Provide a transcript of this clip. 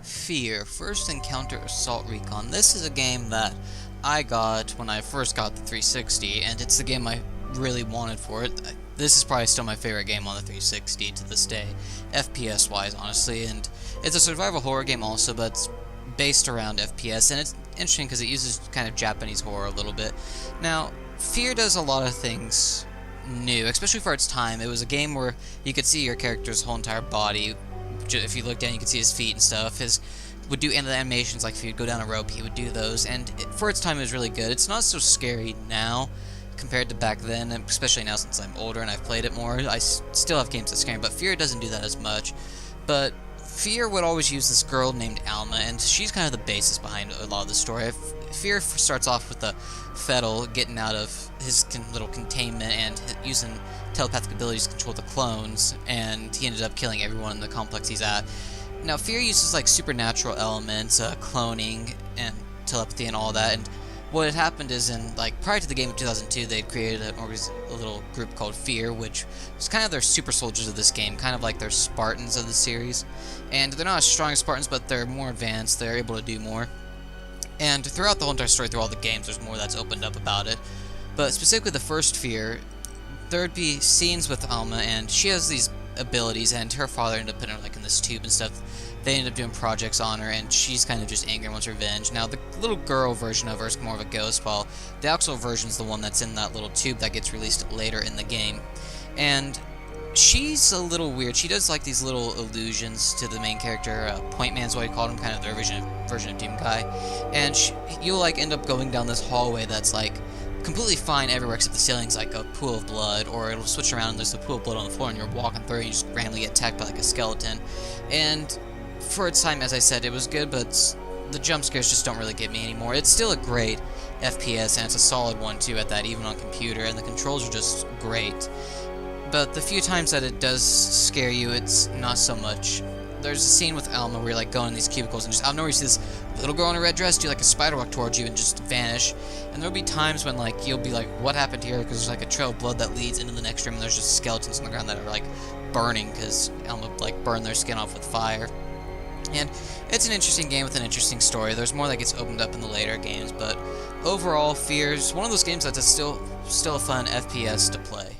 F.E.A.R. First Encounter Assault Recon. This is a game that I got when I first got the 360, and it's the game I really wanted for it. This is probably still my favorite game on the 360 to this day, FPS-wise, honestly, and it's a survival horror game also, but it's based around FPS, and it's interesting because it uses kind of Japanese horror a little bit. Now, F.E.A.R. does a lot of things new, especially for its time. It was a game where you could see your character's whole entire body. If you look down, you could see his feet and stuff. His would do animations, like if you'd go down a rope, he would do those, and for its time it was really good. It's not so scary now compared to back then, especially now since I'm older and I've played it more. I still have games that scare me, but F.E.A.R. doesn't do that as much. But F.E.A.R. would always use this girl named Alma, and she's kind of the basis behind a lot of the story. F.E.A.R. starts off with the Fettle getting out of his little containment and using telepathic abilities to control the clones, and he ended up killing everyone in the complex he's at. Now, F.E.A.R. uses like supernatural elements, cloning and telepathy and all that, and what had happened is prior to the game of 2002, they had created a little group called F.E.A.R., which was kind of their super soldiers of this game, kind of like their Spartans of the series. And they're not as strong as Spartans, but they're more advanced, they're able to do more. And throughout the whole entire story, through all the games, there's more that's opened up about it. But specifically the first F.E.A.R., there would be scenes with Alma, and she has these abilities, and her father ended up putting her in this tube and stuff. They ended up doing projects on her, and she's kind of just angry and wants revenge. Now, the little girl version of her is more of a ghost, while the actual version is the one that's in that little tube that gets released later in the game. And she's a little weird. She does these little illusions to the main character. Point Man's what he called him, kind of their version of Doom Guy. And you'll end up going down this hallway that's completely fine everywhere except the ceiling's like a pool of blood, or it'll switch around and there's a pool of blood on the floor and you're walking through and you just randomly get attacked by a skeleton. And for its time, as I said, it was good, but the jump scares just don't really get me anymore. It's still a great FPS, and it's a solid one too at that, even on computer, and the controls are just great. But the few times that it does scare you, it's not so much. There's a scene with Alma where you're going in these cubicles and just out of nowhere you see this little girl in a red dress do a spider walk towards you and just vanish. And there'll be times when you'll be what happened here, because there's a trail of blood that leads into the next room and there's just skeletons on the ground that are burning because Alma burned their skin off with fire. And it's an interesting game with an interesting story. There's more that gets opened up in the later games, but overall, F.E.A.R. is one of those games that's still a fun FPS to play.